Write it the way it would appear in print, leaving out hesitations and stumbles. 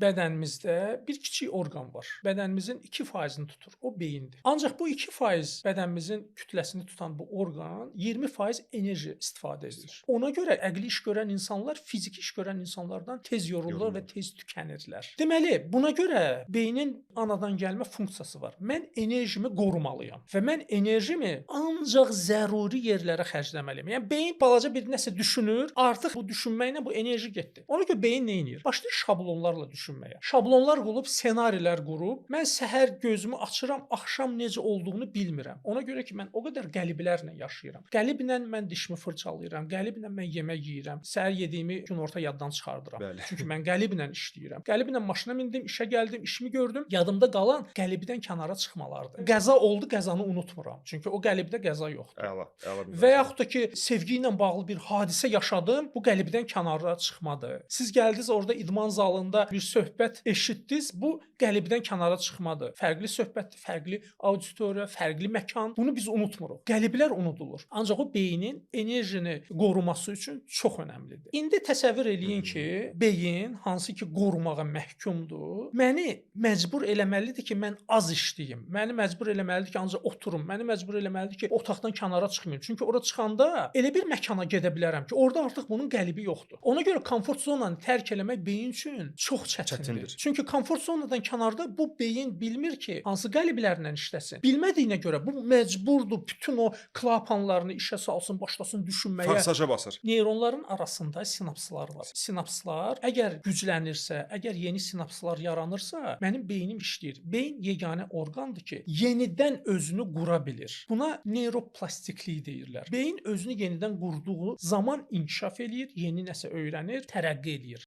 bədənimizdə bir kiçik orqan var. Bədənimizin 2%-ni tutur. O beyindir. Ancaq bu 2% bədənimizin kütləsini tutan bu orqan 20% enerji istifadə edir. Ona görə əqli iş görən insanlar fiziki iş görən insanlardan tez yorulurlar və tez tükənirlər. Deməli, buna görə beynin anadan gəlmə funksiyası var. Mən enerjimi qorumalıyam və mən enerjimi ancaq zəruri yerlərə xərcləməliyəm. Yəni beyin balaca bir nəsə düşünür, artıq bu düşünməklə bu enerji getdi. Ona görə beyin nə edir? Başlayır şablonlarla düşünməyə. Şablonlar qurub, ssenarilər qurub, mən səhər gözümü açıram, axşam necə olduğunu bilmirəm. Ona görə ki, mən o qədər qəlibələrlə yaşayıram. Qəliblə mən dişimi fırçalayıram, qəliblə mən yemək yeyirəm. Səhər yediyimi günorta yaddan çıxardıram. Bəli. Çünki mən qəliblə işləyirəm. Qəliblə maşına mindim, işə gəldim, işimi gördüm. Yadımda qalan qəlibdən kənara çıxmalardır. Qəza oldu, qəzanı unutmuram. Çünki o qəlibdə qəza yoxdur. Əla, əla. Və yaxud da ki, sevgi ilə bağlı bir hadisə yaşadım, bu qəlibdən kənara çıxmadı. Siz gəldiniz orada idman zalında bir söhbət eşitdiniz, bu qəlibdən kənara çıxmadı. Fərqli söhbətdir, fərqli auditoriya, fərqli məkan. Bunu biz unutmuruq. Qəliblər unudulur. Ancaq o beynin enerjini qoruması üçün çox önəmlidir. İndi təsəvvür eləyin ki, beyin hansı ki qorumağa məhkumdur, məni məcbur eləməlidir ki, mən az işləyim. Məni məcbur eləməlidir ki, ancaq oturum. Məni məcbur eləməlidir ki, otaqdan kənara çıxmayım. Çünki ora çıxanda elə bir məkana gedə bilərəm ki, orada artıq bunun qəlibi yoxdur. Ona görə komfort zonanı tərk eləmək beyin üçün çox çətindir. Çünki komfort zonadan kənarda bu beyin bilmir ki, hansı qəliblərlə işləsin. Bilmədiyinə görə bu məcburdur bütün o klapanlarını işə salsın, başlasın düşünməyə. Forsaja basır. Neyronların arasında sinapslar var. Sinapslar əgər güclənirsə, əgər yeni sinapslar yaranırsa, mənim beynim işləyir. Beyin yeganə orqandır ki, yenidən özünü qura bilir. Buna neuroplastiklik deyirlər. Beyin özünü yenidən qurduğu zaman inkişaf eləyir, yeni nəsə öyrənir, tərəqqi eləyir.